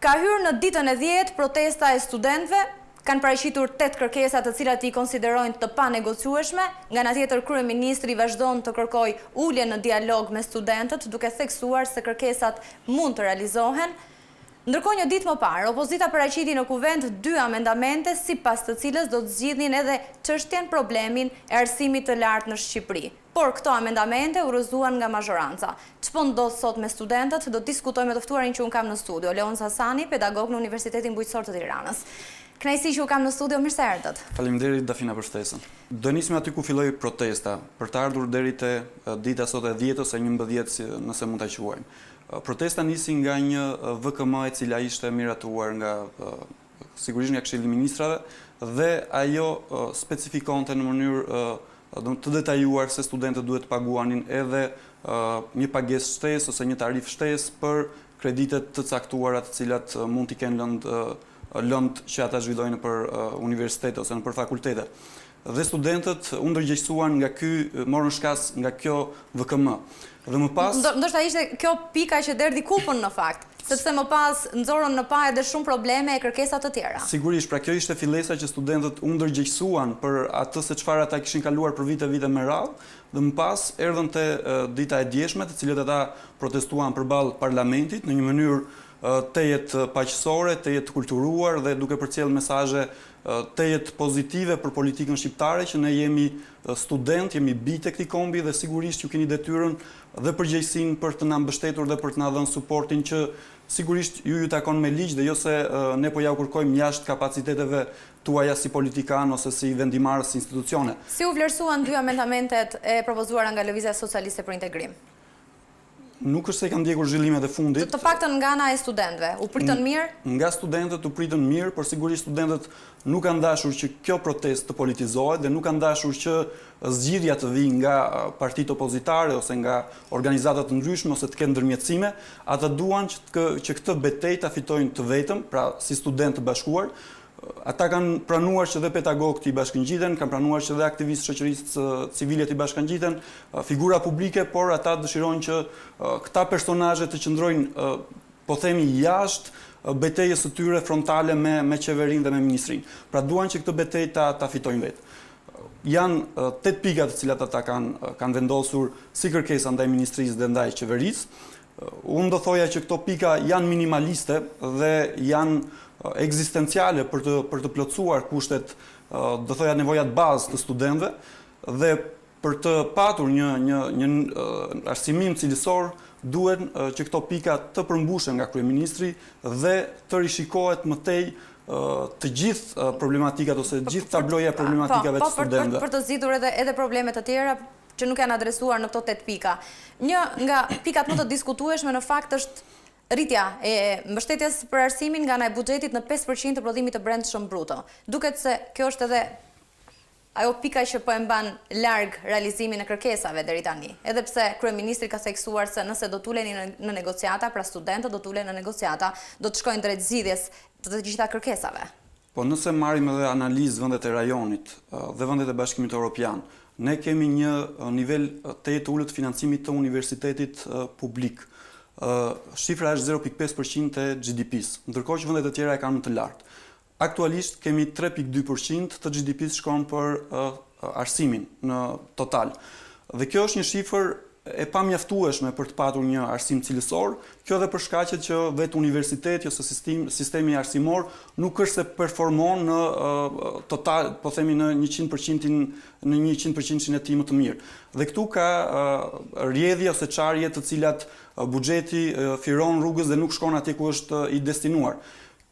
Ka hyrë në ditën e 10 protesta e studentëve, kanë paraqitur 8 kërkesa të cilat I konsiderojnë të panegociueshme, nga ana tjetër kryeministri vazhdon të kërkojë ulje në dialog me studentët, duke theksuar se kërkesat mund të realizohen. Ndërkohë një ditë më parë, opozita paraqiti në kuvent 2 amendamente, sipas të cilës do të zgjidhin edhe çështjen problemin e arsimit të lartë në Shqipëri. Por këto amendamente u rrëzuan nga mazhoranca. Ç'po ndodh sot me studentët, do të diskutojmë me të ftuarin që un kam në studio, Hasani, pedagog në Universitetin Bujqësor të Tiranës. Kënaqësi që u kam në studio, mirë se erdhët. Faleminderit Dafina për ftesën. Do nisim aty ku filloi protesta, për të ardhur deri te dita sot e 10 ose 11, nëse mund ta quajmë. Protesta nisi nga një VKM e cila ishte miratuar nga sigurisht nga Këshilli i Ministrave dhe ajo specifikonte në mënyrë të detajuar se studentët duhet të paguanin edhe një pagesë shtesë ose një tarifë shtesë për kreditet të caktuara të cilat mund t'i kenë lëndë që ata zhvillojnë për universitete ose në për fakultete. Dhe studentët u ndërgjegjësuan nga morën shkas nga kjo VKM. Dhe më pas ndoshta ishte kjo pika që derdhi kupën në fakt, sepse më pas nxorën në pa edhe shumë probleme e kërkesa të tjera. Sigurisht, pra kjo ishte fillesa që studentët u ndërgjegjësuan për atë se çfarë ata kishin kaluar për vite me radhë, dhe më pas erdhën te dita e djeshme, të cilët ata protestuan përballë parlamentit në një mënyrë të jetë paqësore, të jetë kulturuar dhe duke përcjellë mesazhe të jetë pozitive për politikën shqiptare, që ne jemi student, jemi bijtë e këtij kombi dhe sigurisht ju keni detyrën dhe përgjegjësinë për të na mbështetur dhe për të na dhënë suportin që sigurisht ju takon me ligj dhe jo se ne po ja u kërkojmë jashtë kapaciteteve tuaja si politikan ose si vendimarrës institucione. Si u vlerësuan 2 amendamentet e propozuara nga Lëvizja Socialiste për Integrim? Nuk është se kanë ndjekur zhvillimet e fundit. Të paktën nga ana e studentëve, u pritën mirë? Nga studentët u pritën mirë, por sigurisht studentët nuk kanë dashur që kjo protestë të politizohet dhe nuk kanë dashur që zgjidhja të vijë nga partitë opozitare ose nga organizata të ndryshme ose të kenë ndërmjetësime. Ata duan që këtë betejë ta fitojnë të vetëm, pra si studentë të bashkuar. Ata kanë pranuar që dhe pedagogët I bashkëngjiten, kanë pranuar që dhe aktivistë shoqërisë civile I bashkëngjiten, figura publike, por ata dëshirojnë që këta personazhe të qëndrojnë, po themi, jashtë betejës së tyre frontale me qeverinë dhe me ministrinë. Pra duan që këtë betejë ta fitojnë vetë. Janë 8 pika të cilat ata kanë vendosur si kërkesa ndaj ministrisë dhe ndaj qeverisë. Unë do thoja që këto pika janë minimaliste dhe janë ekzistenciale për të plotësuar kushtet, do thoja nevojat bazë të studentëve dhe për të patur një arsimim cilësor duhet që këto pika të përmbushen nga kryeministri dhe të rishikohet më tej të gjithë problematikat ose gjithë tabloja e problematikave të studentëve. Për të zgjidhur edhe probleme të tjera që nuk janë adresuar në këto 8 pika. Një nga pikat më të diskutueshme në fakt është rritja e mbështetjes për arsimin nga ana e buxhetit në 5% të prodhimit të brendshëm bruto. Duket se kjo është edhe ajo pika që po e mban larg realizimin e kërkesave deri tani. Edhe pse kryeministri ka theksuar se nëse do tuleni në negociata, pra studentët do tulen në negociata, do të shkojnë drejt zgjidhjes të gjitha kërkesave. Po nëse marrim edhe analizë vendet e rajonit dhe vendet e Bashkimit Evropian, ne kemi një nivel të ulët financimit të universitetit publik. Shifra është 0.5% e GDP-s, ndërkohë që vendet e tjera e kanë më të lartë. Aktualisht kemi 3.2% të GDP-s shkon për arsimin në total. Dhe kjo është një shifër e pamjaftueshme për të patur një arsim cilësor, kjo dhe për shkaqet që vetë universiteti ose sistemi arsimor nuk është se performon në total, po themi në 100% e tij më të mirë. Dhe këtu ka rrjedhje ose çarje të cilat buxheti firon rrugës dhe nuk shkon atje ku është I destinuar.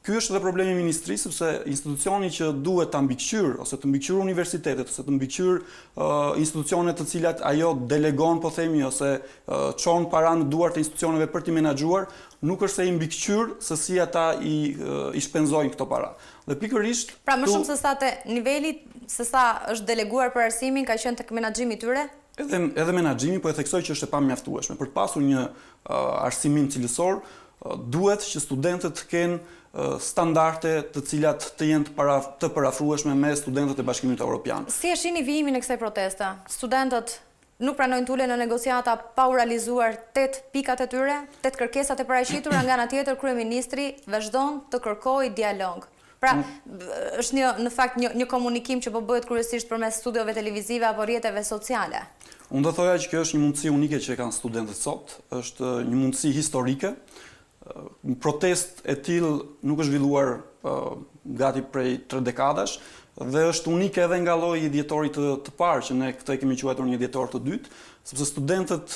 Ky është edhe problemi I ministrisë, sepse institucioni që duhet ta mbikëqyr ose të mbikëqyr universitetet ose të mbikëqyr institucione të cilat ajo delegon, po themi, ose çon para në duart e institucioneve për t'i menaxhuar, nuk është se I mbikëqyr se si ata I shpenzojnë këto para. Dhe pikërisht pra më shumë se sa te niveli se sa është deleguar për arsimin ka qenë tek menaxhimi I tyre? Edhe menaxhimi, po e theksoj që është e pamjaftueshme. Për të pasur një arsimim cilësor, duhet që studentët të kenë standarde të cilat të jenë të parafrueshme me studentët e Bashkimit Evropian. Si e shihni vijimin e kësaj proteste? Studentët nuk pranojnë t'ulen në negociata pa u realizuar 8 pikat e tyre, 8 kërkesat e paraqitura, nga ana tjetër kryeministri vazhdon të kërkojë dialog. Pra, është në fakt një komunikim që po bëhet kryesisht përmes studiove televizive apo rrjeteve sociale. Unë do thoja që kjo është një mundësi unike që kanë studentët sot, është një mundësi historike. Një protest e tillë nuk është zhvilluar gati prej 3 dekadash, dhe është unike edhe nga lloji i dhjetorit të parë, që ne këtë kemi quajtur një dhjetor të dytë, sepse studentët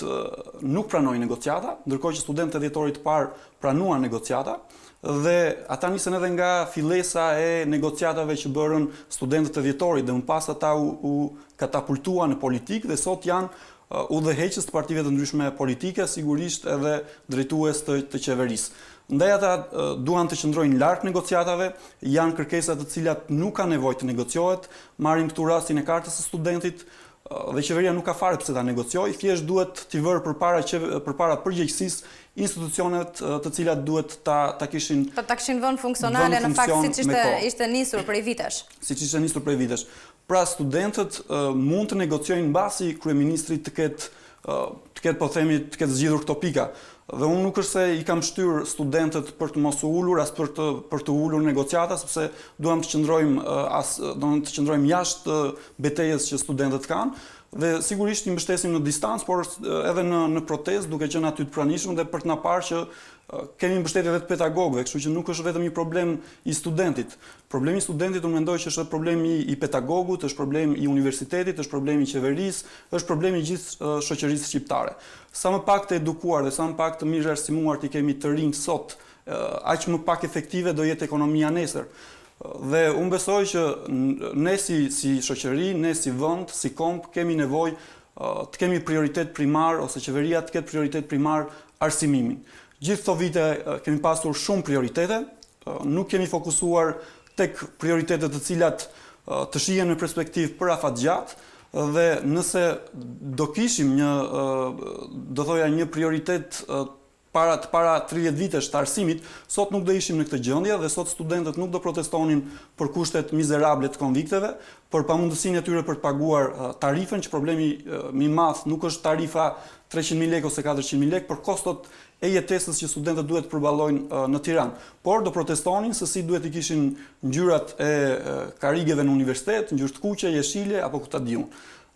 nuk pranojnë negociata, ndërkohë që studentët e dhjetorit të parë pranuan negociata, dhe ata nisën edhe nga fillesa e negociatave që bërën studentët e dhjetorit, dhe më pas ata u katapultuan në politikë dhe sot janë udhëheqës të partive të ndryshme politike, sigurisht edhe drejtues të qeverisë. Ndaj ata duan të qëndrojnë larg negociatave, janë kërkesa të cilat nuk ka nevojë të negociohet, marrim këtu rastin e kartës së studentit, dhe qeveria nuk ka fare pse ta negociojë, thjesht duhet t'i vërë përpara përgjegjësisë institucionet të cilat duhet ta kishin vënë funksionale në fakt siç ishte nisur prej vitesh. Siç ishte nisur prej vitesh. Pra studentët mund të negociojnë mbasi kryeministri të ketë zgjidhur këto pika. Dhe unë nuk është se i kam shtyr studentët për të mos u ulur, as për të ulur negociata, sepse duam të qëndrojmë jashtë betejës që studentët kanë, dhe sigurisht i mbështesim në distancë, por edhe në protestë, duke qenë aty të pranishëm dhe për të na parë që kemi mbështetje edhe të pedagogëve, kështu që nuk është vetëm një problem i studentit. Problemi i studentit unë mendoj që është problemi i pedagogut, është problemi i universitetit, është problemi i qeverisë, është problemi i gjithë shoqërisë shqiptare. Sa më pak të edukuar dhe sa më pak të mirë arsimuar të kemi të rinj sot, aq më pak efektive do jetë ekonomia nesër. Dhe unë besoj që ne si shoqëri, ne si vend, si komp, kemi nevojë të kemi prioritet primar, ose qeveria të ketë prioritet primar arsimimin. Gjithë këto vite kemi pasur shumë prioritete, nuk kemi fokusuar tek prioritetet të cilat të shihen në perspektivë për afatgjatë, dhe nëse do kishim një prioritet para 30 vitesh të arsimit, sot nuk do ishim në këtë gjendje dhe sot studentët nuk do protestonin për kushtet mizerable të konvikteve, për pamundësinë e tyre për të paguar tarifën, që problemi më i madh nuk është tarifa 300.000 lekë ose 400.000 lekë, për kostot e jetesës që studentët duhet të përballojnë në Tiranë. Por do protestonin se si duhet i kishin ngjyrat e karigeve në universitet, ngjyrë të kuqe, jeshile apo ku ta diun.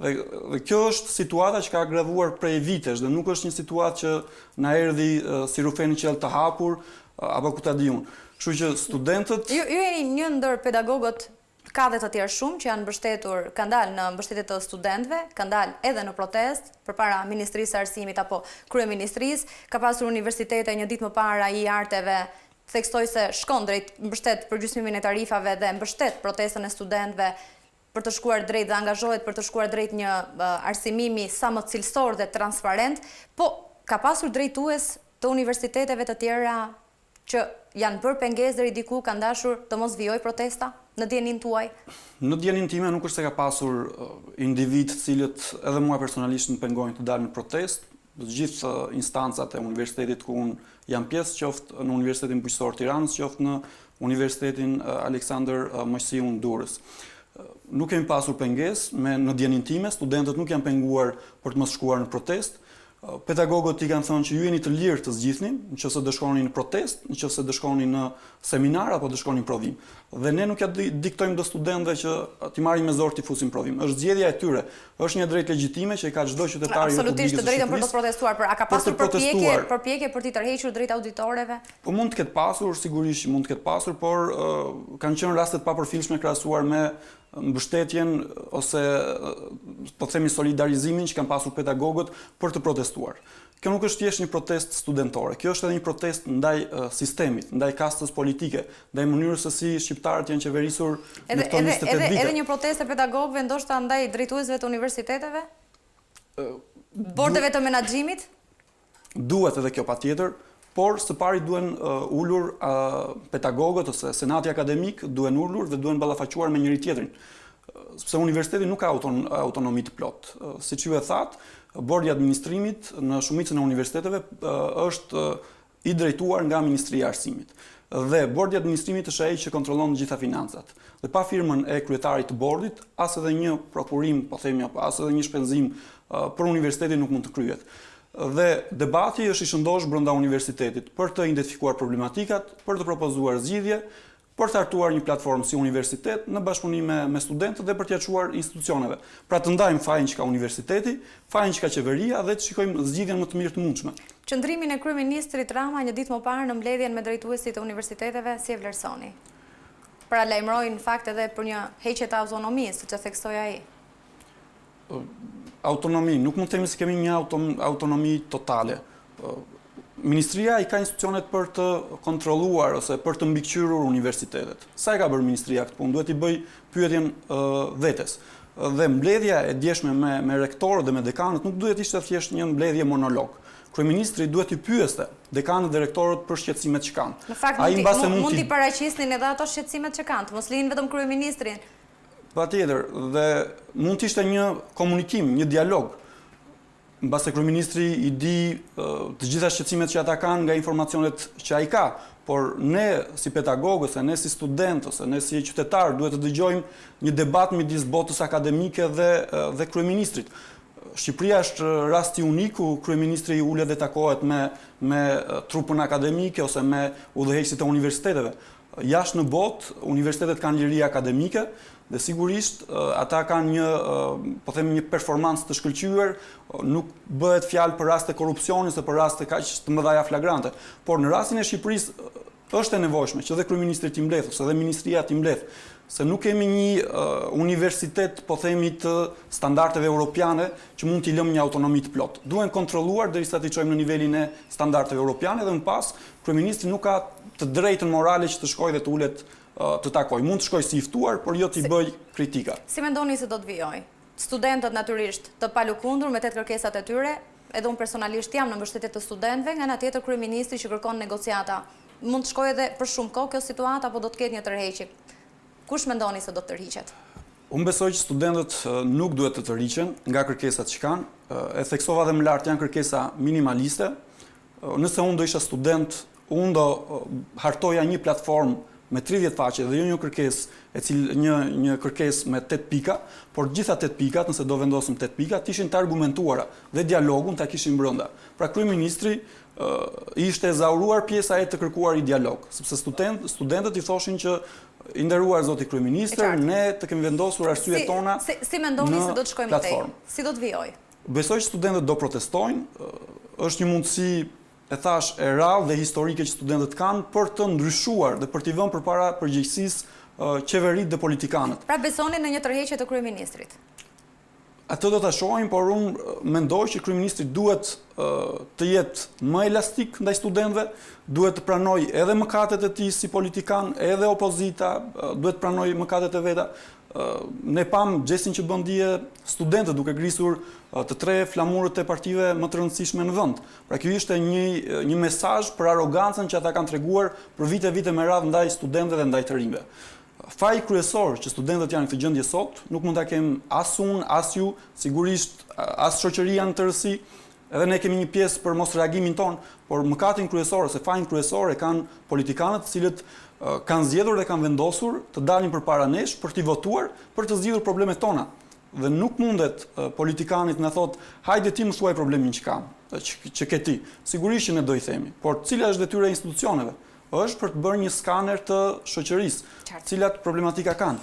Dhe kjo është situata që ka agravuar prej vitesh dhe nuk është një situatë që na erdhi si rufeni qell të hapur apo ku ta diun. Kështu që studentët ju jeni një ndër pedagogët, ka dhe të tjerë shumë që janë mbështetur, kanë dalë në mbështetje të studentëve, kanë dalë edhe në protestë përpara Ministrisë së Arsimit apo Kryeministrisë, ka pasur universitete një ditë më para i arteve theksoi se shkon drejt mbështet përgjysmimin e tarifave dhe mbështet protestën e studentëve për të shkuar drejt dhe angazhohet për të shkuar drejt një arsimimi sa më cilësor dhe transparent, po ka pasur drejtues të universiteteve të tjera që janë bërë pengesë deri diku, kanë dashur të mos vijojë protesta në dijenin tuaj? Në dijenin time nuk është se ka pasur individ të cilët edhe mua personalisht më pengojnë të dalë në protestë. Të gjithë instancat e universitetit ku unë jam pjesë, qoftë në Universitetin Bujqësor Tiranës, qoftë në Universitetin Aleksandër Mojsiu Durrës. Nuk kemi pasur pengesë në dijenin time, studentët nuk janë penguar për të mos shkuar në protestë. Pedagogët i kanë thënë që ju jeni të lirë të zgjidhni, nëse do shkoni në protestë, nëse do shkoni në seminar apo do shkoni në provim. Dhe ne nuk ja diktojmë do studentëve që t'i marrin me zor t'i fusin provim. Është zgjedhja e tyre. Është një drejtë legjitime që i ka çdo qytetar i Republikës së Shqipërisë. Absolutisht të drejtën për të protestuar, por a ka pasur përpjekje për t'i tërhequr drejt auditorëve? Po mund të ketë pasur, sigurisht mund të ketë pasur, por kanë qenë raste të papërfillshme krahasuar me mbështetjen ose po themi solidarizimin që kanë pasur pedagogët për të protestuar. Kjo nuk është thjesht një protestë studentore, kjo është edhe një protestë ndaj sistemit, ndaj kastës politike, ndaj mënyrës se si shqiptarët janë qeverisur në këto 28 vite. Edhe një protestë e pedagogëve ndoshta ndaj drejtuesve të universiteteve? Bordeve të menaxhimit? Duhet edhe kjo patjetër. Por së pari duen ulur pedagogët ose senati akademik duen ulur dhe duen ballafaquar me njëri tjetrin. Sepse universiteti nuk ka autonomi të plot. Siç ju e thatë, bordi i administrimit në shumicën e universiteteve është i drejtuar nga Ministria e Arsimit. dhe bordi i administrimit është ai që kontrollon të gjitha financat. Dhe pa firmën e kryetarit të bordit, as edhe një prokurim, po themi apo as edhe një shpenzim për universitetin nuk mund të kryhet. Dhe debati është i shëndosh brenda universitetit për të identifikuar problematikat, për të propozuar zgjidhje, për të hartuar një platformë si universitet në bashkëpunim me studentët dhe për t'ia çuar institucioneve. Pra të ndajmë fajin që ka universiteti, fajin që ka qeveria dhe të shikojmë zgjidhjen më të mirë të mundshme. Qëndrimin e kryeministrit Rama një ditë më parë në mbledhjen me drejtuesit e universiteteve si e vlerësoni? Pra lajmëroi në fakt edhe për një heqje të autonomisë, siç e theksoi ai. Autonomi, nuk mund të themi se kemi një autonomi totale. Ministria i ka institucionet për të kontrolluar ose për të mbikëqyrur universitetet. Sa e ka bërë ministria këtë punë? Duhet i bëj pyetjen vetes. Dhe mbledhja e djeshme me rektorët dhe me dekanët nuk duhet ishte thjesht një mbledhje monolog. Kryeministri duhet i pyeste dekanët dhe rektorët për shqetësimet që kanë. Në fakt mund t'i paraqisnin edhe ato shqetësimet që kanë, mos linë vetëm kryeministrin. Patjetër, dhe mund të ishte një komunikim, një dialog. Mbase kryeministri i di të gjitha shqetësimet që ata kanë nga informacionet që ai ka, por ne si pedagog ose ne si student ose ne si qytetar duhet të dëgjojmë një debat midis botës akademike dhe kryeministrit. Shqipëria është rasti unik ku kryeministri ulet dhe takohet me trupën akademike ose me udhëheqësit e universiteteve. Jashtë në botë, universitetet kanë liri akademike dhe sigurisht ata kanë një performancë të shkëlqyer, nuk bëhet fjalë për raste korrupsioni ose për raste kaq të mëdha flagrante, por në rastin e Shqipërisë është e nevojshme që dhe kryeministri t'i mbledh ose dhe ministria t'i mbledh, se nuk kemi një universitet, po themi, të standardeve europiane që mund t'i lëmë një autonomi të plotë. Duhen kontrolluar derisa t'i çojmë në nivelin e standardeve europiane dhe më pas kryeministri nuk ka të drejtën morale që të shkojë dhe të ulet të takoj. Mund të shkoj si i ftuar, por jo t'i bëj kritika. Si mendoni se do të vijoj? Studentët natyrisht të palukundur me 8 kërkesat e tyre, edhe unë personalisht jam në mbështetje të studentëve, nga ana tjetër kryeministri që kërkon negociata. Mund të shkojë edhe për shumë kohë kjo situatë apo do të ketë një tërheqje? Kush mendoni se do të tërhiqet? Unë besoj që studentët nuk duhet të tërhiqen nga kërkesat që kanë. E theksova dhe më lart, janë kërkesa minimaliste. Nëse unë do isha student, unë do hartoja një platformë me 30 faqe dhe jo një kërkesë një kërkesë me 8 pika, por gjitha 8 pikat, nëse do vendosim 8 pikat, ishin të argumentuara dhe dialogun ta kishin brenda. Pra kryeministri ishte ezauruar pjesa e të kërkuar i dialog, sepse studentët i thoshin që i nderuar zoti kryeministër, ne të kemi vendosur arsyet tona në platformë. Si mendoni se do të shkojmë tej? Si do të vijoj? Besoj që studentët do protestojnë, është një mundësi e thash e rrallë dhe historike që studentët kanë për të ndryshuar dhe për t'i vënë përpara përgjegjësisë qeverit dhe politikanët. Pra besoni në një tërheqje të kryeministrit? Atë do ta shohim, por unë mendoj që kryeministri duhet të jetë më elastik ndaj studentëve, duhet të pranojë edhe mëkatet e tij si politikan, edhe opozita duhet të pranojë mëkatet e veta. Ne pam gjestin që bën dje studentët duke grisur të 3 flamurët e partive më të rëndësishme në vend. Pra kjo ishte një mesazh për arogancën që ata kanë treguar për vite me radhë ndaj studentëve dhe ndaj të rinjve. Faji kryesor që studentët janë në këtë gjendje sot, nuk mund ta kem as unë, as ju, sigurisht as shoqëria në tërësi, edhe ne kemi një pjesë për mos reagimin ton, por mëkatin kryesor ose fajin kryesor e kanë politikanët, të cilët kanë zgjedhur dhe kanë vendosur të dalin përpara nesh për t'i votuar për të zgjidhur problemet tona. Dhe nuk mundet politikanit na thot, hajde ti më thuaj problemin që kam, që ke ti. Sigurisht që ne do i themi, por cila është detyra e institucioneve? Është për të bërë një skaner të shoqërisë, cilat problematika kanë.